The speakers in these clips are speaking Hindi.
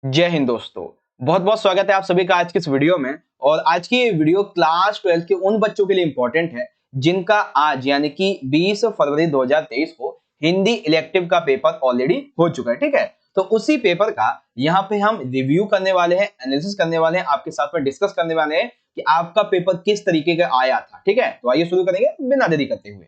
जय हिंद दोस्तों। बहुत बहुत स्वागत है आप सभी का आज की इस वीडियो में। और आज की ये वीडियो क्लास 12 के उन बच्चों के लिए इंपॉर्टेंट है जिनका आज यानी कि 20 फरवरी 2023 को हिंदी इलेक्टिव का पेपर ऑलरेडी हो चुका है। ठीक है, तो उसी पेपर का यहाँ पे हम रिव्यू करने वाले हैं, एनालिसिस करने वाले हैं, आपके साथ में डिस्कस करने वाले हैं कि आपका पेपर किस तरीके का आया था। ठीक है, तो आइए शुरू करेंगे बिना देरी करते हुए।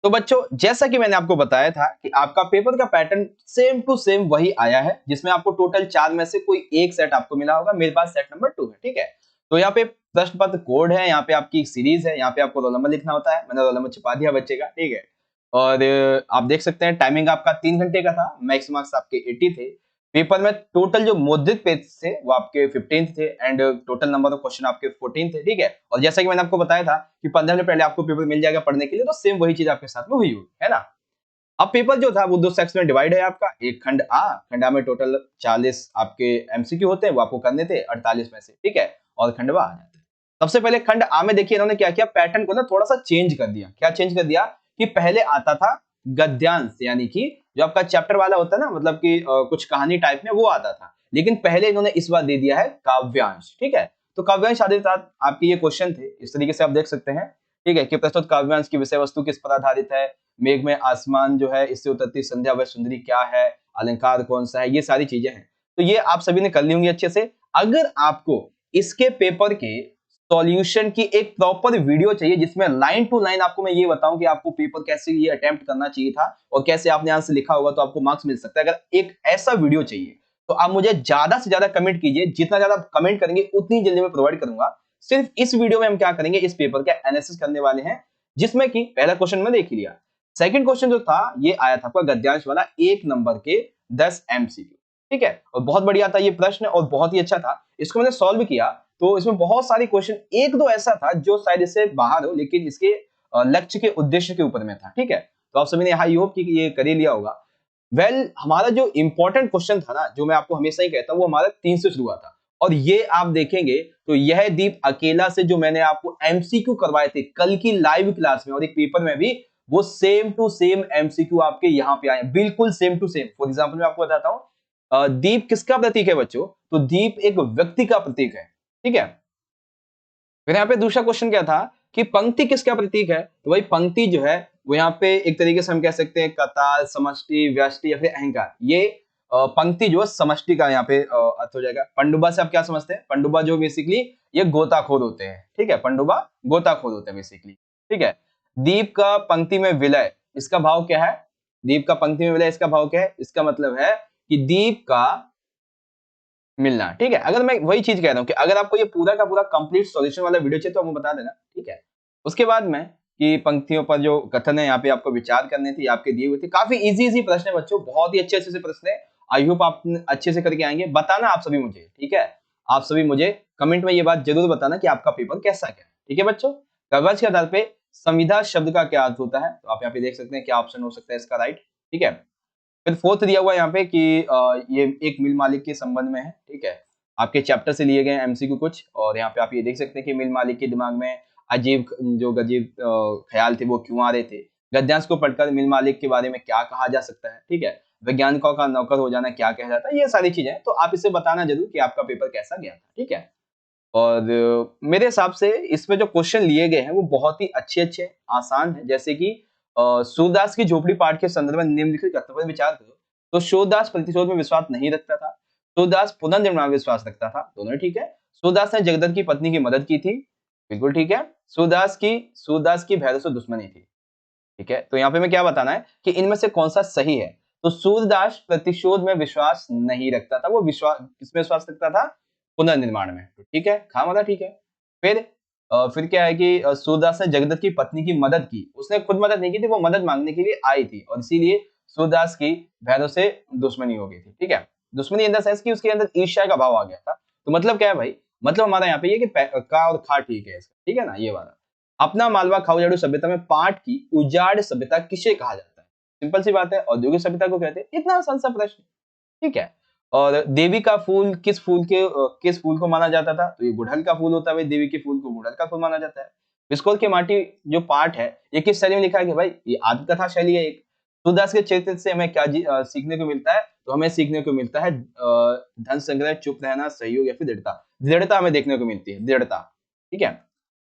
तो बच्चों, जैसा कि मैंने आपको बताया था कि आपका पेपर का पैटर्न सेम टू सेम वही आया है, जिसमें आपको टोटल 4 में से कोई एक सेट आपको मिला होगा। मेरे पास सेट नंबर 2 है। ठीक है, तो यहाँ पे प्रश्न पत्र कोड है, यहाँ पे आपकी सीरीज है, यहाँ पे आपको रोल नंबर लिखना होता है। मैंने रोल नंबर छुपा दिया बच्चे का। ठीक है, और आप देख सकते हैं टाइमिंग आपका 3 घंटे का था, मैक्स मार्क्स आपके 80 थे। पेपर में टोटल जो मुद्रित पेज थे वो आपके 15 थे and total number of question आपके 14 थे। ठीक है, और जैसा कि मैंने आपको बताया था कि 15 मिनट पहले आपको पेपर मिल जाएगा पढ़ने के लिए, तो सेम वही चीज आपके साथ में हुई है ना। अब पेपर जो था वो दो सेक्शन में डिवाइड है आपका। एक खंड आ में टोटल 40 आपके एमसीक्यू होते हैं, वो आपको करने थे 48 में से। ठीक है, और खंडवा आ जाता है। सबसे पहले खंड आ में देखिए इन्होंने क्या किया, पैटर्न को ना थोड़ा सा चेंज कर दिया। क्या चेंज कर दिया कि पहले आता था गद्यांश, यानी कि जो आपका चैप्टर वाला होता है ना, मतलब कि कुछ कहानी टाइप में वो आता था, लेकिन पहले इन्होंने इस बार दे दिया है काव्यांश। ठीक है, तो काव्यांश आधे साथ आपके ये क्वेश्चन थे, इस तरीके से आप देख सकते हैं। ठीक है, कि प्रस्तुत काव्यांश की विषय वस्तु किस पर आधारित है, मेघ में आसमान जो है, इससे उतरती संध्या वह सुंदरी क्या है, अलंकार कौन सा है, ये सारी चीजें हैं। तो ये आप सभी ने कर ली होंगी अच्छे से। अगर आपको इसके पेपर के सॉल्यूशन की एक प्रॉपर वीडियो चाहिए जिसमें लाइन टू लाइन आपको मैं ये बताऊं कि आपको पेपर कैसे ये अटेम्प्ट करना चाहिए था और कैसे आपने आंसर लिखा होगा तो आपको मार्क्स मिल सकता है, अगर एक ऐसा वीडियो चाहिए तो आप मुझे ज्यादा से ज्यादा कमेंट कीजिए। जितना ज्यादा कमेंट करेंगे उतनी जल्दी मैं प्रोवाइड करूंगा। सिर्फ इस वीडियो में हम क्या करेंगे, इस पेपर का एनालिसिस करने वाले हैं, जिसमें कि पहला क्वेश्चन में देख लिया। सेकंड क्वेश्चन जो था ये आया था आपका गद्यांश वाला, 1 नंबर के 10 एमसीक्यू। ठीक है, और बहुत बढ़िया था ये प्रश्न और बहुत ही अच्छा था। इसको मैंने सॉल्व किया तो इसमें बहुत सारे क्वेश्चन, एक दो ऐसा था जो शायद इससे बाहर हो, लेकिन इसके लक्ष्य के उद्देश्य के ऊपर में था। ठीक है, तो आप सभी ने हाई होप कि ये कर ही लिया होगा। हमारा जो इंपॉर्टेंट क्वेश्चन था ना, जो मैं आपको हमेशा ही कहता हूं, वो हमारा 3 से शुरू हुआ था। और ये आप देखेंगे तो यह दीप अकेला से जो मैंने आपको एमसीक्यू करवाए थे कल की लाइव क्लास में और एक पेपर में भी, वो सेम टू सेम एमसीक्यू आपके यहाँ पे आए, बिल्कुल same to same. For example मैं आपको बताता हूँ, दीप किसका प्रतीक है बच्चों, तो दीप एक व्यक्ति का प्रतीक है। ठीक है, फिर यहाँ पे दूसरा क्वेश्चन क्या था कि पंक्ति किसका प्रतीक है, तो वही पंक्ति जो है वो यहाँ पे एक तरीके से हम कह सकते हैं कतार, समष्टि, व्यष्टि या फिर अहंकार। ये पंक्ति जो है समष्टि का यहाँ पे अर्थ हो जाएगा। पंडुबा से आप क्या समझते हैं, पंडुबा जो बेसिकली ये गोताखोर होते हैं। ठीक है, पंडुबा गोताखोर होते हैं बेसिकली। ठीक है, दीप का पंक्ति में विलय, इसका भाव क्या है, दीप का पंक्ति में विलय इसका भाव क्या है, इसका मतलब है कि दीप का मिलना। ठीक है, अगर मैं वही चीज कह रहा हूं कि अगर आपको ये पूरा का पूरा कंप्लीट सॉल्यूशन वाला वीडियो चाहिए तो आपको बता देना। ठीक है, उसके बाद में कि पंक्तियों पर जो कथन है यहाँ पे आपको विचार करने थे, आपके दिए हुए थे। काफी इजी प्रश्न है बच्चों, बहुत ही अच्छे अच्छे से प्रश्न है। आई होप आप अच्छे से करके आएंगे। बताना आप सभी मुझे, ठीक है, आप सभी मुझे कमेंट में ये बात जरूर बताना कि आपका पेपर कैसा गया। ठीक है बच्चों, कागज के आधार पे संविधा शब्द का क्या अर्थ होता है, तो आप यहाँ पे देख सकते हैं क्या ऑप्शन हो सकता है इसका राइट। ठीक है, फिर फोर्थ दिया हुआ यहाँ पे कि ये एक मिल मालिक के संबंध में है। ठीक है, आपके चैप्टर से लिए गए एमसीक्यू कुछ, और यहाँ पे आप ये देख सकते हैं कि मिल मालिक के दिमाग में अजीब जो गजीब ख्याल थे वो क्यों आ रहे थे। गद्यांश को पढ़कर मिल मालिक के बारे में क्या कहा जा सकता है। ठीक है, वैज्ञानिकों का नौकर हो जाना क्या कहा जाता है, ये सारी चीजें। तो आप इसे बताना जरूर कि आपका पेपर कैसा गया था। ठीक है, और मेरे हिसाब से इसमें जो क्वेश्चन लिए गए हैं वो बहुत ही अच्छे आसान है। जैसे कि सूरदास की झोपड़ी पाठ के संदर्भ में निम्नलिखित कथनों पर विचार करो। तो सूरदास प्रतिशोध में विश्वास नहीं रखता था, सूरदास पुनर्निर्माण में विश्वास रखता था, दोनों ठीक है। सूरदास ने जगदत्त की पत्नी की मदद की थी, बिल्कुल ठीक है। सूरदास की भैरव से दुश्मनी थी। ठीक है, तो यहाँ पे मैं क्या बताना है कि इनमें से कौन सा सही है। तो सूरदास प्रतिशोध में विश्वास नहीं रखता था, वो विश्वास किसमें विश्वास रखता था, पुनर्निर्माण में। तो ठीक है, खामदा ठीक है। फिर फिर क्या है कि सूरदास ने जगदत्त की पत्नी की मदद की, उसने खुद मदद नहीं की थी, वो मदद मांगने के लिए आई थी और इसीलिए सूरदास की भैरव से दुश्मनी हो गई थी। ठीक है, दुश्मनी इन द सेंस कि उसके अंदर ईर्ष्या का भाव आ गया था। तो मतलब क्या है भाई, मतलब हमारा यहाँ पे ये कि का और खा ठीक है इसका। ठीक है ना, ये वाला। अपना मालवा खाऊजाड़ू सभ्यता में पाट की उजाड़ सभ्यता किसे कहा जाता है, सिंपल सी बात है, औद्योगिक सभ्यता को कहते हैं। इतना आसान सा प्रश्न। ठीक है, और देवी का फूल किस फूल को माना जाता था, तो ये गुड़हल का फूल होता है भाई, देवी के फूल को गुड़हल का फूल माना जाता है। बिस्कोल की माटी जो पाठ है ये किस शैली में लिखा है कि भाई, ये आत्मकथा शैली है एक। सूरदास के चरित्र से हमें क्या सीखने को मिलता है? तो हमें सीखने को मिलता है धन संग्रह, चुप रहना, सहयोग या फिर दृढ़ता। दृढ़ता हमें देखने को मिलती है, दृढ़ता, ठीक है?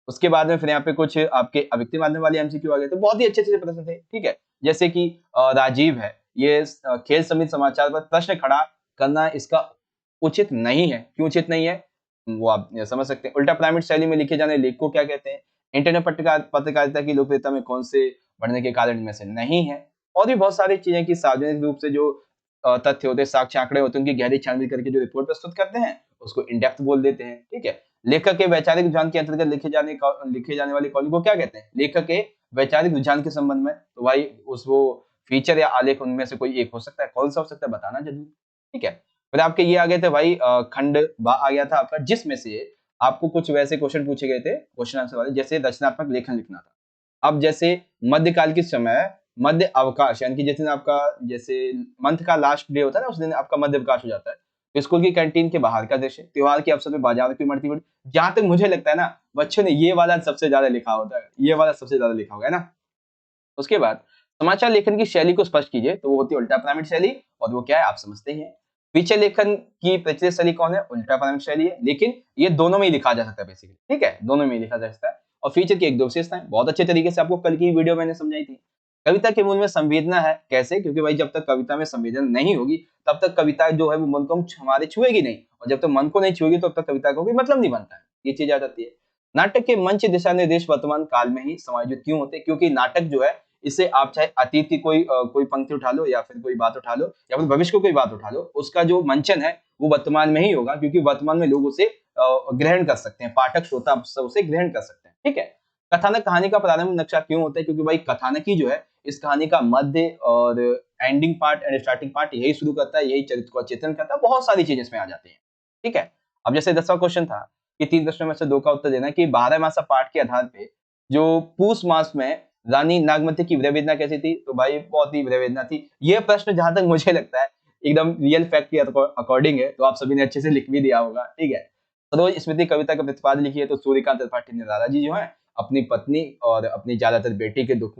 उसके बाद में फिर यहाँ पे कुछ आपके अव्यक्ति माध्यम वाले एमसीक्यू आ गए, तो बहुत ही अच्छे-अच्छे प्रश्न थे, ठीक है? जैसे कि राजीव है, ये खेल समिति समाचार पर प्रश्न खड़ा करना इसका उचित नहीं है। क्यों उचित नहीं है? वो आप समझ सकते हैं। उल्टा पिरामिड शैली में लिखे जाने लेख को क्या कहते हैं? इंटरनेट पत्रकारिता की लोकप्रियता में कौन से बढ़ने के कारण इनमें से नहीं है? और भी बहुत सारी चीजें कि सार्वजनिक रूप से जो तथ्य होते हैं, साक्ष्य आंकड़े होते हैं, उनकी गहरी छानबीन करके जो रिपोर्ट प्रस्तुत करते हैं, उसको इन डेप्थ बोल देते हैं, ठीक है? लेखक के वैचारिक रुझान के अंतर्गत लिखे जाने वाले कॉलम को क्या कहते हैं? लेखक के वैचारिक रुझान के संबंध में, तो भाई उस वो फीचर या आलेख उनमें से कोई एक हो सकता है, कौन-सा हो सकता है बताना ज़रूरी, ठीक है? फिर आपके ये आ गए थे भाई खंड बा आ गया था आपका, जिसमें से आपको कुछ वैसे क्वेश्चन पूछे गए थे, क्वेश्चन आंसर वाले, जैसे रचनात्मक लेखन लिखना था। अब जैसे मध्यकाल के समय मध्य अवकाश यानी कि जिस दिन आपका जैसे मंथ का लास्ट डे होता है ना, उस दिन आपका मध्य अवकाश हो जाता है। स्कूल की कैंटीन के बाहर का दृश्य, त्योहार के अवसर पे बाजार की उमड़ती भीड़। जहाँ तक मुझे लगता है ना, बच्चों ने ये वाला सबसे ज़्यादा लिखा होता है, ये वाला सबसे ज़्यादा लिखा होगा, है ना? उसके बाद समाचार लेखन की शैली को स्पष्ट कीजिए, तो वो होती है उल्टा पिरामिड शैली, और वो क्या है आप समझते ही हैं। फीचर लेखन की प्रचलित शैली कौन है? उल्टा पिरामिड शैली है, लेकिन ये दोनों में ही लिखा जा सकता है बेसिकली, ठीक है? दोनों में ही लिखा जा सकता है। और फीचर की एक दो विशेषताएं बहुत अच्छे तरीके से आपको कल की वीडियो मैंने समझाई थी। कविता के मूल में संवेदना है, कैसे? क्योंकि भाई जब तक कविता में संवेदना नहीं होगी, तब तक कविता जो है वो मन को हमारे छुएगी नहीं, और जब तक मन को नहीं छुएगी तब तक कविता का कोई मतलब नहीं बनता है। ये चीज आ जाती है। नाटक के मंच दिशा निर्देश वर्तमान काल में ही समायोजित क्यों होते हैं? क्योंकि नाटक जो है, इसे आप चाहे अतीत की कोई पंक्ति उठा लो, या फिर कोई बात उठा लो, या फिर भविष्य को कोई बात उठा लो, उसका जो मंचन है वो वर्तमान में ही होगा, क्योंकि वर्तमान में लोग उसे ग्रहण कर सकते हैं, पाठक श्रोता सब उसे ग्रहण कर सकते हैं, ठीक है? कथानक कहानी का प्रारंभिक नक्शा क्यों होता है? क्योंकि भाई कथानक ही जो है इस कहानी का मध्य और ending part and starting part यही शुरू करता है, यही चरित्र को चित्रण करता है, बहुत सारी चीजें इसमें आ जाती हैं, ठीक है? अब जैसे 10वां क्वेश्चन था कि 3 प्रश्नों में से 2 का उत्तर देना है कि 12मासा पाठ के आधार पे जो पूस मास में रानी नागमती की विरह वेदना कैसी थी? तो भाई बहुत ही विरह वेदना थी। ये प्रश्न जहाँ तक मुझे लगता है एकदम रियल फैक्ट के अकॉर्डिंग है, तो आप सभी ने अच्छे से लिख भी दिया होगा, ठीक है? सरोज स्मृति कविता का प्रतिपाद्य लिखी है, तो सूर्यकांत त्रिपाठी ने दादा जी जो है अपनी पत्नी और अपनी ज्यादातर बेटी के दुख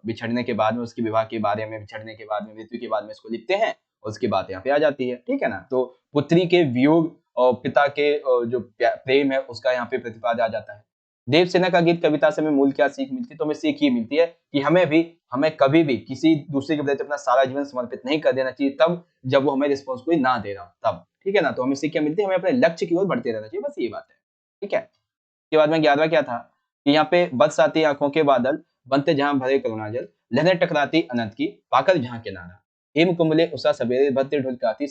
बिछड़ने के बाद में, उसके विवाह के बारे में, बिछड़ने के बाद में, मृत्यु के बाद में इसको लिखते हैं, और उसकी बात यहाँ पे आ जाती है, ठीक है ना? तो पुत्री के वियोग और पिता के जो प्रेम है उसका यहाँ पे प्रतिपाद्य आ जाता है। देवसेना का गीत कविता से हमें मूल क्या सीख मिलती है? तो हमें सीख ये मिलती है कि हमें कभी भी किसी दूसरे के प्रति अपना सारा जीवन समर्पित नहीं कर देना चाहिए, तब जब वो हमें रिस्पॉन्स कोई ना दे रहा हो तब, ठीक है ना? तो हमें सीख क्या मिलती है? हमें अपने लक्ष्य की ओर बढ़ते रहना चाहिए, बस ये बात है, ठीक है? उसके बाद में 11वां क्या था कि यहाँ पे बरस आती आंखों के बादल, बनते जहां भरे करुणाजल, लहरें टकराती अनंत की, पाकर जहां किनारा, हिम कुंबले उषा सवेरे, भद्र ढुलकाती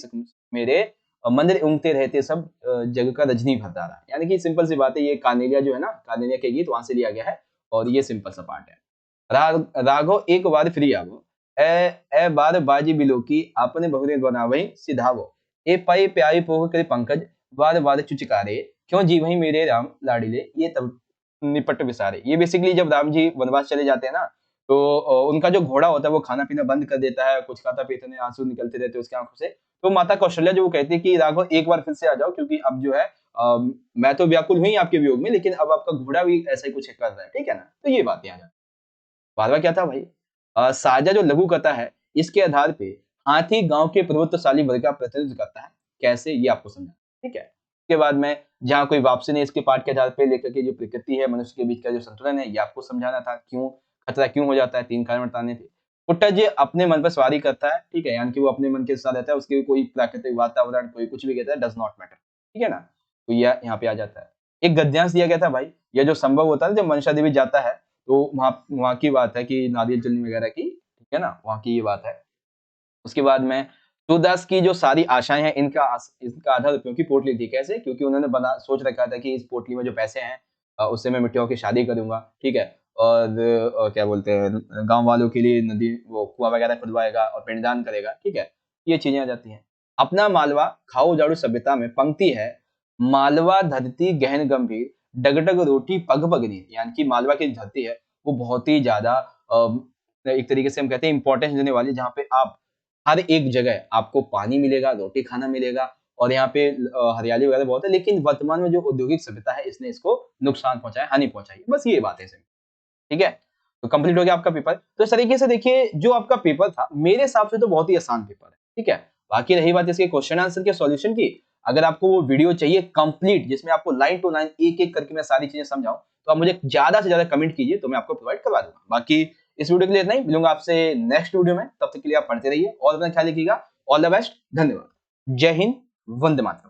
मेरे, मंदिर उमते रहते सब, जग का रजनी भरदारा। यानी कि सिंपल सी बात है, ये कार्नेलिया जो है ना, कार्नेलिया के गीत वहां से लिया गया है, और ये सिंपल सा पार्ट है। राघो एक बार फिर आवो, ए ए बार बाजी बिलो की, आपने बहुरे बनावई सिधावो, ए पाई प्यारी पोह करे पंकज, बार बार चुचकारे, क्यों जी वही मेरे राम लाडीले, ये तब निपट विसारे। ये बेसिकली जब राम जी वनवास चले जाते हैं ना, तो उनका जो घोड़ा होता है वो खाना पीना बंद कर देता है, कुछ खाता पीता नहीं, आंसू निकलते रहते हैं उसकी आंखों से। तो माता कौशल्या जो वो कहती है कि राघव एक बार फिर से आ जाओ, क्योंकि अब जो है मैं तो व्याकुल हुई आपके वियोग में, लेकिन अब आपका घोड़ा भी ऐसा ही कुछ कर रहा है, ठीक है ना? तो ये बात यहाँ बारहवां क्या था भाई? साझा जो लघु कथा है, इसके आधार पे हाथी गांव के प्रभुत्वशाली वर्ग का प्रतिनिधित्व करता है। कैसे? ये आपको समझना, ठीक है? उसके बाद में जहाँ कोई वापसी नहीं, इसके पाठ के आधार पे लेकर के जो प्रकृति है, मनुष्य के बीच का जो संतुलन है, ये आपको समझाना था। क्यों खतरा क्यों हो जाता है? 3 कारण बताने थे। पुट्टज अपने मन पर सवारी करता है, ठीक है? यानी कि वो अपने मन के साथ रहता है, उसके कोई प्राकृतिक वातावरण कोई कुछ भी कहता है, डज़ नॉट मैटर, ठीक है ना? तो ये यहाँ पे आ जाता है। एक गद्यांश दिया गया था भाई, ये जो संभव होता है ना, जब मनसा देवी जाता है, तो वहाँ वहाँ की बात है कि नारियल चुन्नी वगैरह की, ठीक है ना? वहाँ की ये बात है। उसके बाद में सूरदास की जो सारी आशाएँ हैं, इनका आधा रुपयों की पोटली थी। कैसे? क्योंकि उन्होंने बना सोच रखा था कि इस पोटली में जो पैसे हैं उससे मैं मिट्टियों की शादी करूँगा, ठीक है? और क्या बोलते हैं, गाँव वालों के लिए नदी वो कुआँ वगैरह खुदवाएगा और पिंडदान करेगा, ठीक है? ये चीज़ें आ जाती हैं। अपना मालवा खाओ झाड़ू सभ्यता में पंक्ति है, मालवा धरती गहन गंभीर, डग-डग रोटी पग-पग नीर। यानी कि मालवा की धरती है, वो बहुत ही ज़्यादा एक तरीके से हम कहते हैं इम्पोर्टेंस देने वाली, जहाँ पे आप हर एक जगह आपको पानी मिलेगा, रोटी खाना मिलेगा, और यहाँ पे हरियाली वगैरह बहुत है, लेकिन वर्तमान में जो औद्योगिक सभ्यता है इसने इसको नुकसान पहुँचाया, हानि पहुँचाई है। बस ये बात है इसमें, ठीक है? तो कंप्लीट हो गया आपका पेपर। तो इस तरीके से देखिए जो आपका पेपर था मेरे हिसाब से तो बहुत ही आसान पेपर है, ठीक है। बाकी रही बात इसके क्वेश्चन आंसर के सॉल्यूशन की, अगर आपको वो वीडियो चाहिए कंप्लीट जिसमें आपको लाइन टू लाइन एक एक करके मैं सारी चीजें समझाऊं, तो आप मुझे ज्यादा से ज्यादा कमेंट कीजिए, तो मैं आपको प्रोवाइड करवा दूंगा। बाकी इस वीडियो के लिए इतना ही, मिलूंगा आपसे नेक्स्ट वीडियो में, तब तक के लिए आप पढ़ते रहिए और अपना ख्याल रखिएगा। ऑल द बेस्ट, धन्यवाद, जय हिंद, वंदे मातरम।